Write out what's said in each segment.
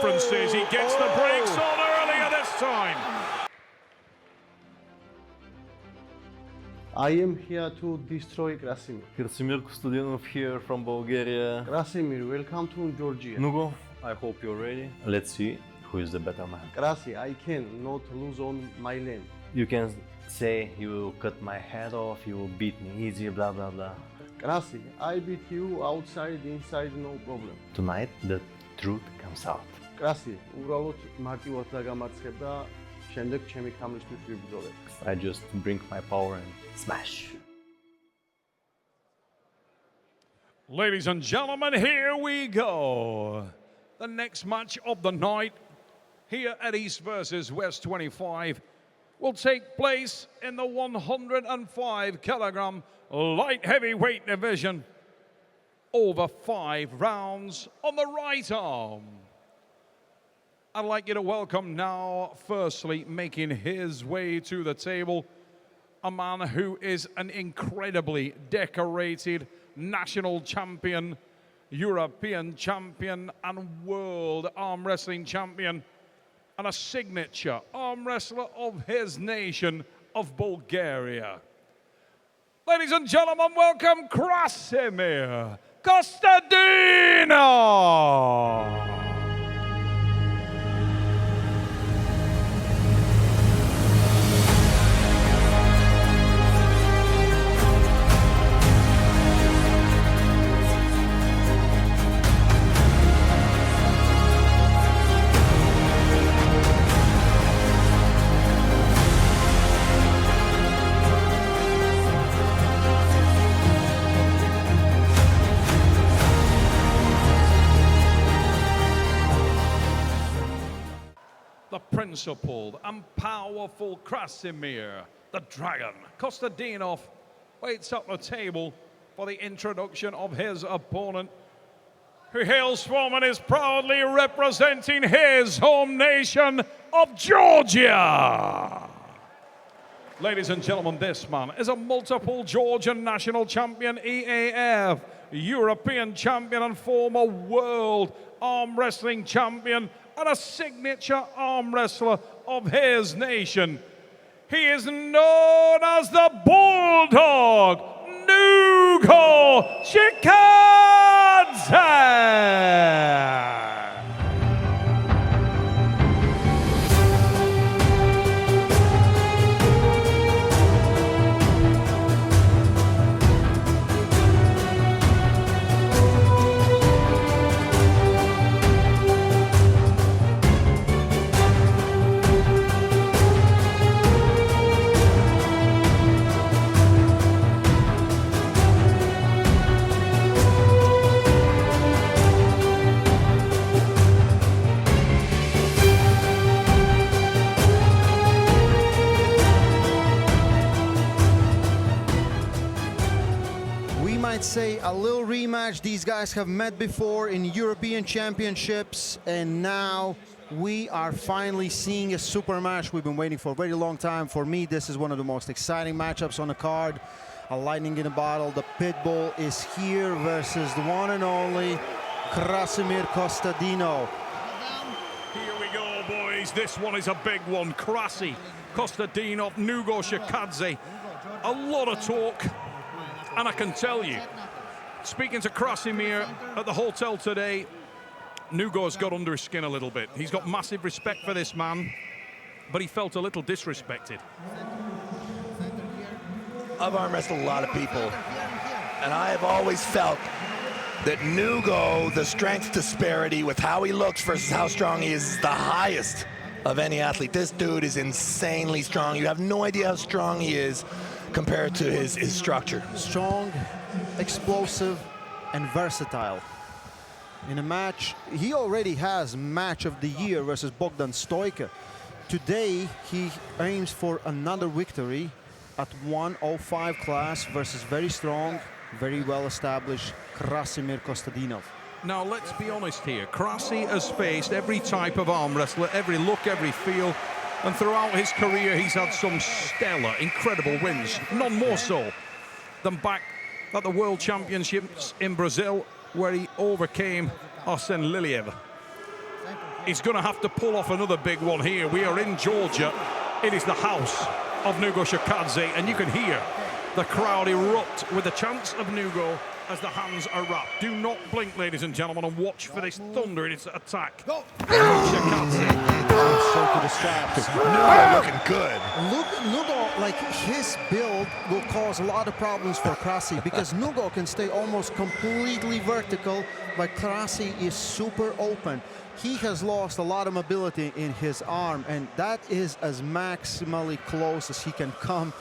difference is he gets the brakes on earlier this time. I am here to destroy Krasimir. Krasimir Kostadinov here from Bulgaria. Krasimir, welcome to Georgia. Nugo, I hope you're ready. Let's see who is the better man. Krasi, I can not lose on my lane. You can say you will cut my head off, you will beat me easy, blah blah blah. Krasi, I beat you outside, inside, no problem. Tonight the truth comes out. Krasi, უბრალოდ მარტივად დაგამარცხებ და შემდეგ ჩემი ხამლისთვის ვიბრძოლებ. I just bring my power and smash. Ladies and gentlemen, here we go. The next match of the night here at East versus West 25 will take place in the 105 kilogram light heavyweight division over 5 rounds on the right arm. I'd like you to welcome now, firstly, making his way to the table, a man who is an incredibly decorated national champion, European champion, and world arm wrestling champion, and a signature arm wrestler of his nation of Bulgaria. Ladies and gentlemen, welcome Krasimir Kostadinov. The principled and powerful Krasimir, the Dragon, Kostadinov, waits up the table for the introduction of his opponent, who hails from and is proudly representing his home nation of Georgia. Ladies and gentlemen, this man is a multiple Georgian national champion, EAF, European champion and former world arm wrestling champion, and a signature arm wrestler of his nation. He is known as the Bulldog, Nugo Chikadze. Say a little rematch. These guys have met before in European Championships, and now we are finally seeing a super match we've been waiting for a very long time. For me, this is one of the most exciting matchups on the card. A lightning in a bottle. The Pitbull is here versus the one and only Krasimir Kostadinov. Here we go, boys. This one is a big one. Krasi, Kostadinov, Nugo Chikadze. A lot of talk. And I can tell you, speaking to Krasimir at the hotel today, Nugo's got under his skin a little bit. He's got massive respect for this man, but he felt a little disrespected. I've arm wrestled a lot of people, and I have always felt that Nugo, the strength disparity with how he looks versus how strong he is the highest of any athlete. This dude is insanely strong. You have no idea how strong he is compared to his structure. Strong, explosive, and versatile. In a match, he already has match of the year versus Bogdan Stoica. Today, he aims for another victory at 105 class versus very strong, very well-established Krasimir Kostadinov. Now, let's be honest here. Krasi has faced every type of arm wrestler, every look, every feel. And throughout his career, he's had some stellar, incredible wins. None more so than back at the World Championships in Brazil, where he overcame Arsen Liliev. He's going to have to pull off another big one here. We are in Georgia. It is the house of Nugo Chikadze, and you can hear the crowd erupt with the chants of Nugo as the hands are wrapped. Do not blink, ladies and gentlemen, and watch for this thunder in its attack. Chikadze. So to the straps. Nugo looking good. Nugo, like his build will cause a lot of problems for Krasi because Nugo can stay almost completely vertical, but Krasi is super open. He has lost a lot of mobility in his arm, and that is as maximally close as he can come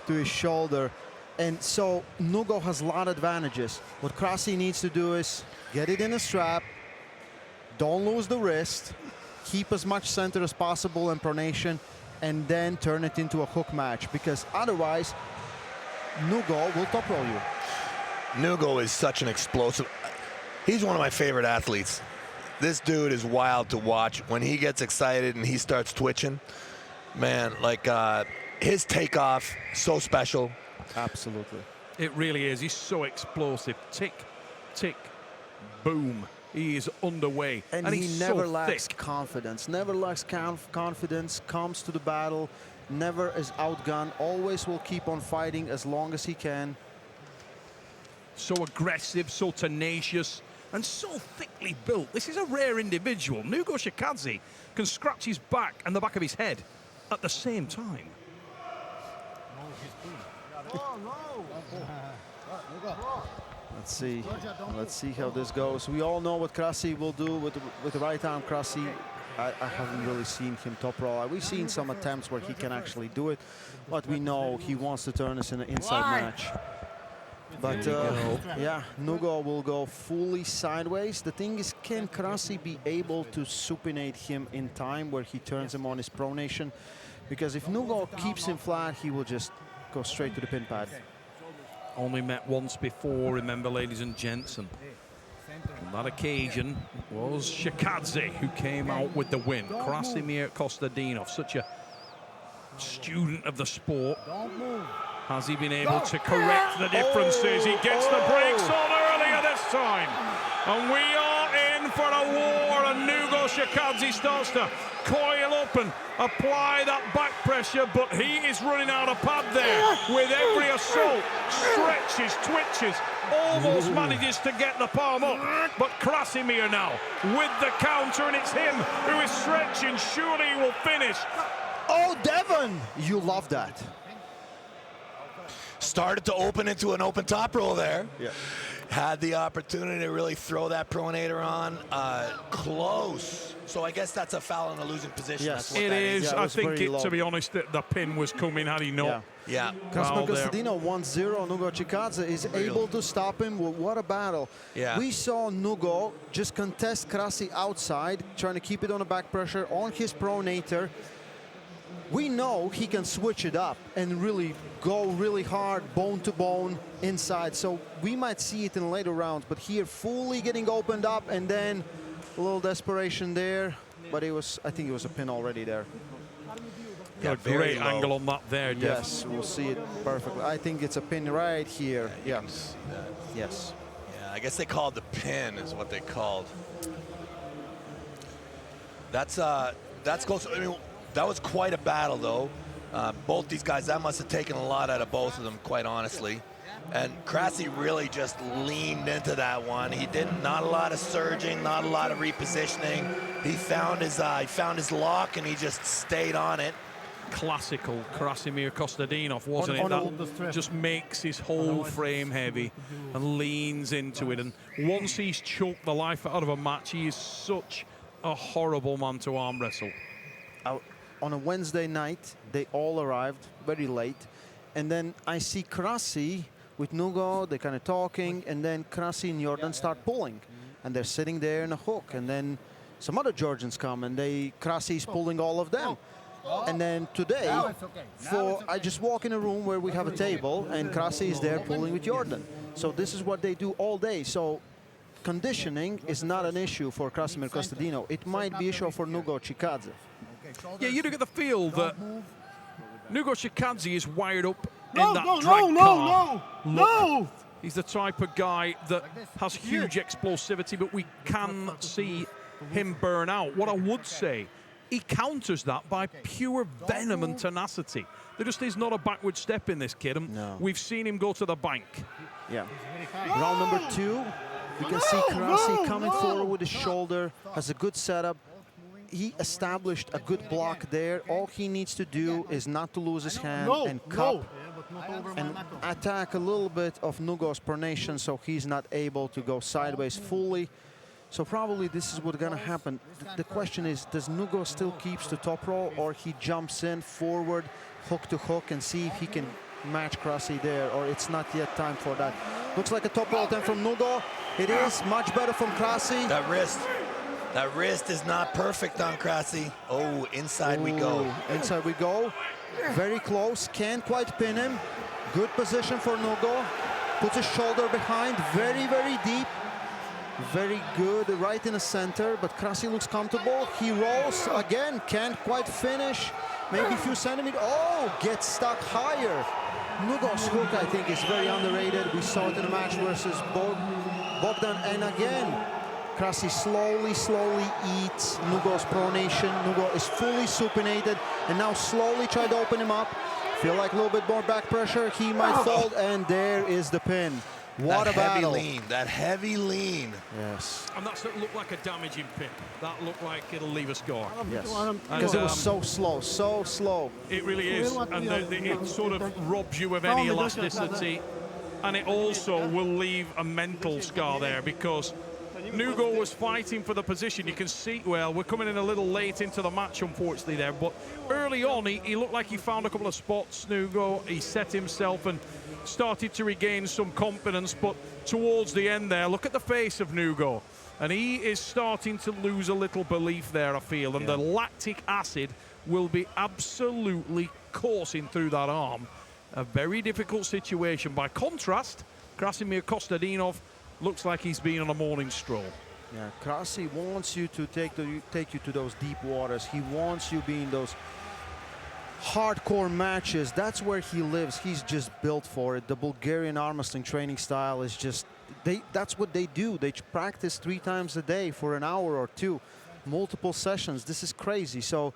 to his shoulder. And so Nugo has a lot of advantages. What Krasi needs to do is get it in a strap, don't lose the wrist, keep as much center as possible in pronation, and then turn it into a hook match, because otherwise Nugo will top roll you. Nugo is such an explosive. He's one of my favorite athletes. This dude is wild to watch. When he gets excited and he starts twitching, man, like his takeoff, so special. Absolutely. It really is. He's so explosive. Tick, tick, boom. He is underway. And he's he never so lacks thick. confidence, never lacks confidence, comes to the battle, never is outgunned, always will keep on fighting as long as he can. So aggressive, so tenacious, and so thickly built. This is a rare individual. Nugo Chikadze can scratch his back and the back of his head at the same time. Let's see how this goes. We all know what Krasi will do with the right arm. Krasi, I haven't really seen him top roll. We've seen some attempts where he can actually do it, but we know he wants to turn this in an inside match. But yeah, Nugo will go fully sideways. The thing is, can Krasi be able to supinate him in time where he turns him on his pronation? Because if Nugo keeps him flat, he will just go straight to the pin pad. Only met once before, remember, ladies and gents. And on that occasion was Chikadze who came out with the win. Krasimir Kostadinov, such a student of the sport. Has he been able to correct the differences? He gets the brakes on earlier this time. And we are in for a war, and Nugo Chikadze starts to coil up and apply that back pressure, but he is running out of pad there with every assault. Stretches, twitches, almost manages to get the palm up. But Krasimir now with the counter, and it's him who is stretching. Surely he will finish. Oh, Devon! You love that. Started to open into an open top roll there. Yeah. Had the opportunity to really throw that pronator on. Close. So I guess that's a foul in a losing position. Yes. That's what It that is. Yeah, it I was think, very low. to be honest, the pin was coming had he not. Yeah. Krasimir Well, there. Kostadinov 1-0. Nugo Chikadze is able to stop him. Well, what a battle. Yeah. We saw Nugo just contest Krasi outside, trying to keep it on the back pressure on his pronator. We know he can switch it up and really go really hard, bone to bone, inside. So we might see it in later rounds, but here fully getting opened up, and then a little desperation there. But it was, I think it was a pin already there. Got a great angle on that there, Dev. Yes, we'll see it perfectly. I think it's a pin right here. You Yeah. can see that. Yes. Yeah, I guess they called the pin is what they called. That's close. I mean, that was quite a battle, though. Both these guys, that must have taken a lot out of both of them, quite honestly. And Krasi really just leaned into that one. He not a lot of surging, not a lot of repositioning. He found his lock, and he just stayed on it. Classical Krasimir Kostadinov, wasn't it? That just makes his whole frame heavy and leans into it. And once he's choked the life out of a match, he is such a horrible man to arm wrestle. On a Wednesday night, they all arrived very late. And then I see Krasi with Nugo, they're kind of talking, and then Krasi and Jordan start pulling. And they're sitting there in a hook. And then some other Georgians come, and Krasi's pulling all of them. And then today, I just walk in a room where we have a table, and Krasi is there pulling with Jordan. So this is what they do all day. So conditioning is not an issue for Krasimir Kostadinov. It might be an issue for Nugo Chikadze. Yeah, you do get the feel that Nugo Chikadze is wired up in that drag car. No! He's the type of guy that has huge explosivity, but we can see him burn out. What I would say, he counters that by pure venom and tenacity. There just is not a backward step in this kid, and No. we've seen him go to the bank. Yeah. Round number 2, we can see Krasi coming forward with his shoulder, has a good setup. He established a good block there. All he needs to do is not to lose his hand and cup and attack a little bit of Nugo's pronation so he's not able to go sideways fully. So probably this is what's gonna happen. The question is, does Nugo still keeps the top roll, or he jumps in forward, hook to hook, and see if he can match Krasi there, or it's not yet time for that. Looks like a top roll attempt from Nugo. It is much better from Krasi. That wrist is not perfect on Krasi. Oh, inside we go. Inside we go. Very close, can't quite pin him. Good position for Nugo. Puts his shoulder behind, very, very deep. Very good, right in the center, but Krasi looks comfortable. He rolls again, can't quite finish. Maybe a few centimeters. Oh, gets stuck higher. Nugo's hook, I think, is very underrated. We saw it in the match versus Bogdan, and again, Krasi slowly eats Nugo's pronation. Nugo is fully supinated, and now slowly try to open him up. Feel like a little bit more back pressure. He might fold, and there is the pin. What a battle. That heavy lean. Yes. And that's that looked like a damaging pin. That looked like it'll leave a scar. Yes. Because it was so slow, so slow. It really is, and it sort of robs you of any elasticity, and it also will leave a mental scar there, because Nugo was fighting for the position. You can see, well, we're coming in a little late into the match, unfortunately, there, but early on, he looked like he found a couple of spots, Nugo. He set himself and started to regain some confidence, but towards the end there, look at the face of Nugo, and he is starting to lose a little belief there, I feel, and the lactic acid will be absolutely coursing through that arm. A very difficult situation. By contrast, Krasimir Kostadinov looks like he's been on a morning stroll. Yeah, Krasi wants you to take you to those deep waters. He wants you being those hardcore matches. That's where he lives. He's just built for it. The Bulgarian arm wrestling training style is just, that's what they do. They practice 3 times a day for an hour or 2, multiple sessions. This is crazy. So,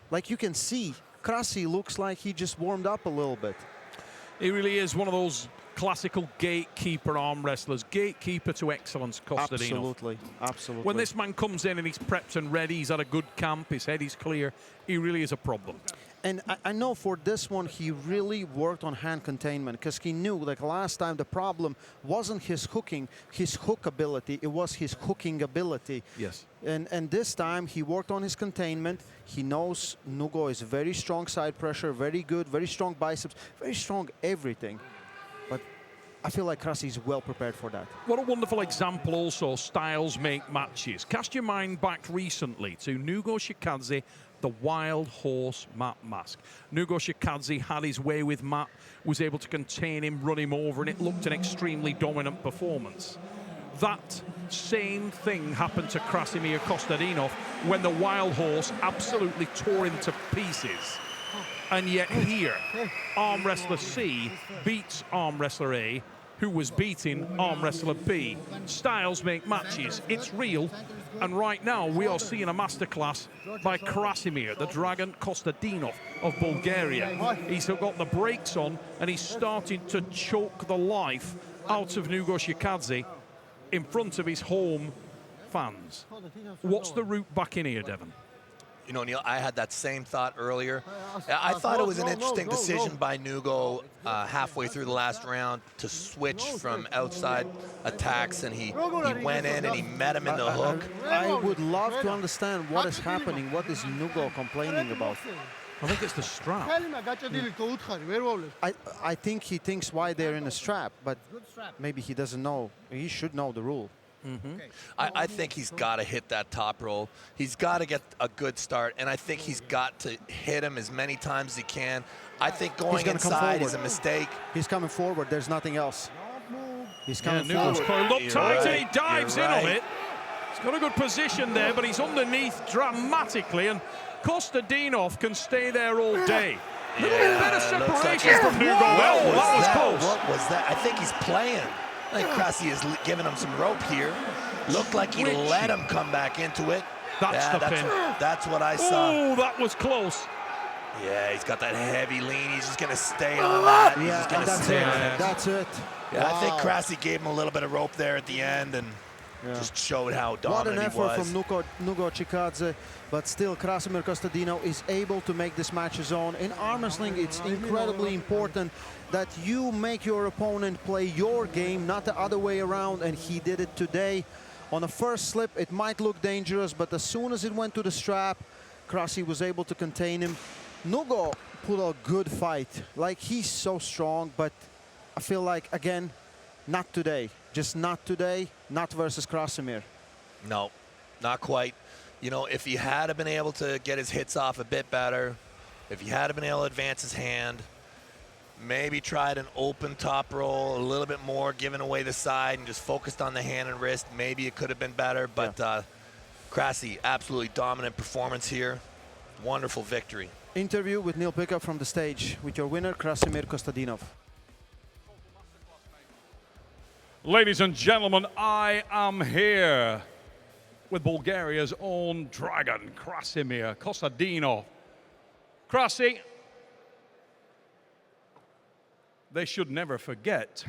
like you can see, Krasi looks like he just warmed up a little bit. He really is one of those classical gatekeeper arm wrestlers. Gatekeeper to excellence, Kostadinov. Absolutely. When this man comes in and he's prepped and ready, he's at a good camp, his head is clear, he really is a problem. And I know for this one, he really worked on hand containment, because he knew, like last time, the problem wasn't his hooking, his hook ability, it was his hooking ability. Yes. And this time, he worked on his containment. He knows Nugo is very strong side pressure, very good, very strong biceps, very strong everything. But I feel like Krasi is well prepared for that. What a wonderful example also, styles make matches. Cast your mind back recently to Nugo Chikadze, the Wild Horse Matt Mask. Nugo Chikadze had his way with Matt, was able to contain him, run him over, and it looked an extremely dominant performance. That same thing happened to Krasimir Kostadinov when the Wild Horse absolutely tore him to pieces. And yet here, Arm Wrestler C beats Arm Wrestler A, who was beating Arm Wrestler B. Styles make matches, it's real, and right now we are seeing a masterclass by Krasimir, the Dragon Kostadinov of Bulgaria. He's got the brakes on, and he's starting to choke the life out of Nugo Chikadze in front of his home fans. What's the route back in here, Devon? You know, Neil, I had that same thought earlier. I thought it was an interesting decision by Nugo halfway through the last round to switch from outside attacks, and he went in and he met him in the hook. I would love to understand what is happening. What is Nugo complaining about? I think it's the strap. I think he thinks why they're in a strap, but maybe he doesn't know. He should know the rule. I think he's got to hit that top roll. He's got to get a good start, and I think he's got to hit him as many times as he can. I think going inside is a mistake. He's coming forward. There's nothing else. He's coming Nugo's forward. coiled up tight, and he dives in on it. He's got a good position there, but he's underneath dramatically, and Kostadinov can stay there all day. A little bit of separation from Nugo. Well, that was close. What was that? I think he's playing. I think Krasi is giving him some rope here. Looked like he let him come back into it. That's Yeah, the pin. that's what I saw. Oh, that was close. Yeah, he's got that heavy lean. He's just going to stay on that. He's Yeah, just going and to that's stay it. on it. That's it. Yeah, I think Wow. Krasi gave him a little bit of rope there at the end and just showed how What dominant an he effort was. from Nugo Chikadze, but still Krasimir Kostadinov is able to make this match his own. In arm wrestling, it's incredibly important that you make your opponent play your game, not the other way around, and he did it today. On the first slip, it might look dangerous, but as soon as it went to the strap, Krasi was able to contain him. Nugo put a good fight. Like, he's so strong, but I feel like, again, not today. Just not today, not versus Krasimir. No, not quite. You know, if he had been able to get his hits off a bit better, if he had been able to advance his hand, maybe tried an open top roll a little bit more, giving away the side and just focused on the hand and wrist, maybe it could have been better. But Krasi, absolutely dominant performance here. Wonderful victory. Interview with Neil Pickup from the stage with your winner, Krasimir Kostadinov. Ladies and gentlemen, I am here with Bulgaria's own dragon, Krasimir Kostadinov. Krasi, they should never forget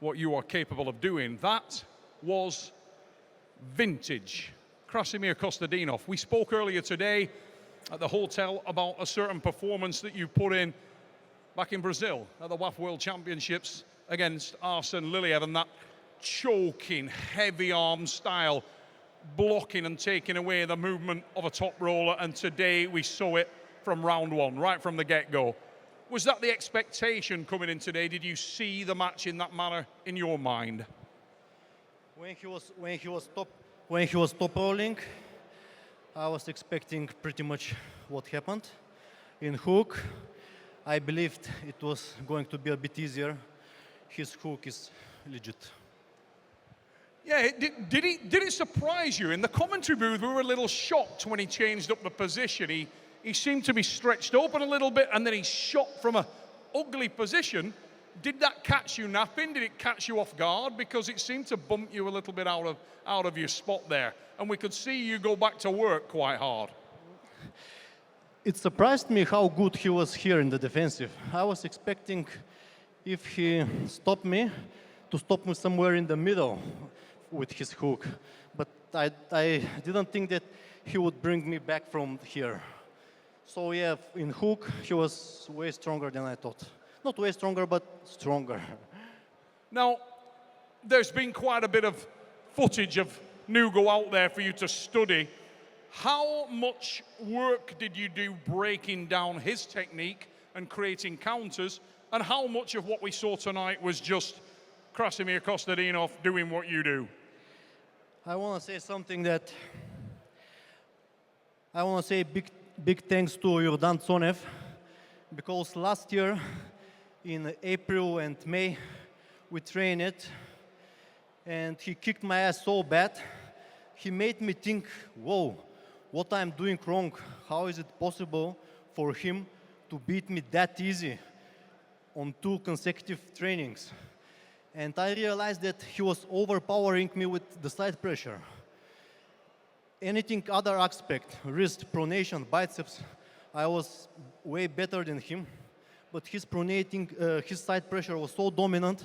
what you are capable of doing. That was vintage. Krasimir Kostadinov. We spoke earlier today at the hotel about a certain performance that you put in back in Brazil at the WAF World Championships against Arsen Liliev, and that choking, heavy arm style, blocking and taking away the movement of a top roller. And today we saw it from round one, right from the get-go. Was that the expectation coming in today? Did you see the match in that manner in your mind? When he was top rolling, I was expecting pretty much what happened. In hook, I believed it was going to be a bit easier. His hook is legit. Yeah, did it surprise you? In the commentary booth, we were a little shocked when he changed up the position. He seemed to be stretched open a little bit, and then he shot from an ugly position. Did that catch you napping? Did it catch you off guard? Because it seemed to bump you a little bit out of your spot there, and we could see you go back to work quite hard. It surprised me how good he was here in the defensive. I was expecting, if he stopped me, to stop me somewhere in the middle with his hook. But I didn't think that he would bring me back from here. So yeah, in hook, he was way stronger than I thought. Not way stronger, but stronger. Now, there's been quite a bit of footage of Nugo out there for you to study. How much work did you do breaking down his technique and creating counters? And how much of what we saw tonight was just Krasimir Kostadinov doing what you do? I want to say something that I want to say big thanks to Yordan Tsonev, because last year in April and May we trained it, and he kicked my ass so bad. He made me think, whoa, what I'm doing wrong? How is it possible for him to beat me that easy on 2 consecutive trainings? And I realized that he was overpowering me with the side pressure. Anything other aspect, wrist, pronation, biceps, I was way better than him. But his pronating, his side pressure was so dominant.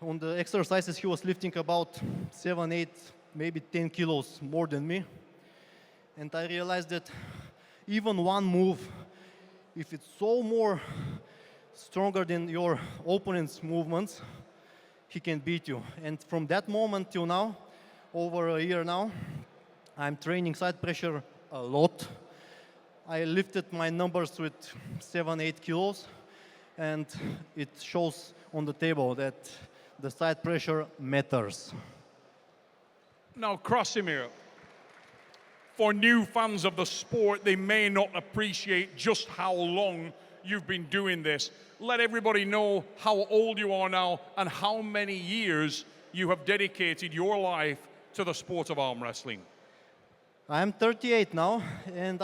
On the exercises, he was lifting about 7, 8, maybe 10 kilos more than me. And I realized that even one move, if it's so more stronger than your opponent's movements, he can beat you. And from that moment till now, over a year now, I'm training side pressure a lot. I lifted my numbers with 7, 8 kilos, and it shows on the table that the side pressure matters. Now, Krasimir, for new fans of the sport, they may not appreciate just how long you've been doing this. Let everybody know how old you are now and how many years you have dedicated your life to the sport of arm wrestling. I'm 38 now, and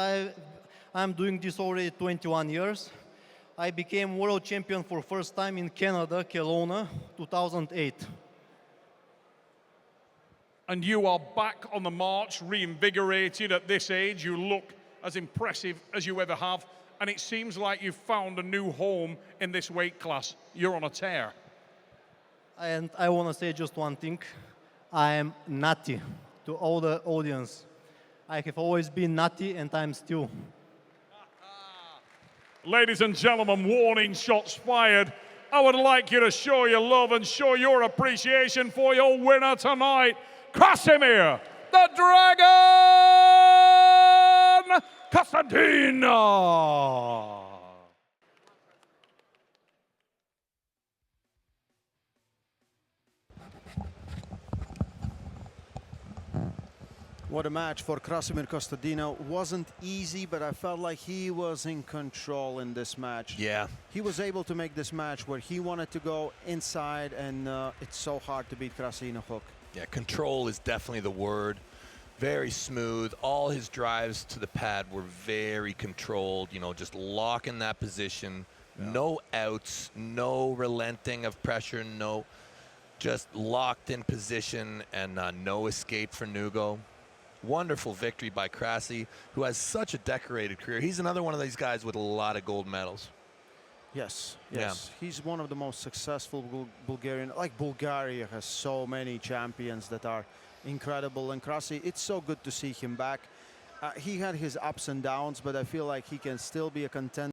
I'm doing this already 21 years. I became world champion for first time in Canada, Kelowna, 2008. and you are back on the march, reinvigorated at this age. You look as impressive as you ever have, and it seems like you've found a new home in this weight class. You're on a tear. And I want to say just one thing. I am nutty to all the audience. I have always been nutty, and I'm still. Ladies and gentlemen, warning shots fired. I would like you to show your love and show your appreciation for your winner tonight, Krasimir, the Dragon Kostadinov. What a match for Krasimir Kostadinov. Wasn't easy, but I felt like he was in control in this match. Yeah. He was able to make this match where he wanted to go inside, and it's so hard to beat Krasinov hook. Yeah, control is definitely the word. Very smooth. All his drives to the pad were very controlled, you know, just locking that position. Yeah. No outs, no relenting of pressure, no, just locked in position, and no escape for Nugo. Wonderful victory by Krasi, who has such a decorated career. He's another one of these guys with a lot of gold medals. Yes, yes. Yeah. He's one of the most successful Bulgarian. Like, Bulgaria has so many champions that are incredible. And Krasi, it's so good to see him back. He had his ups and downs, but I feel like he can still be a contender.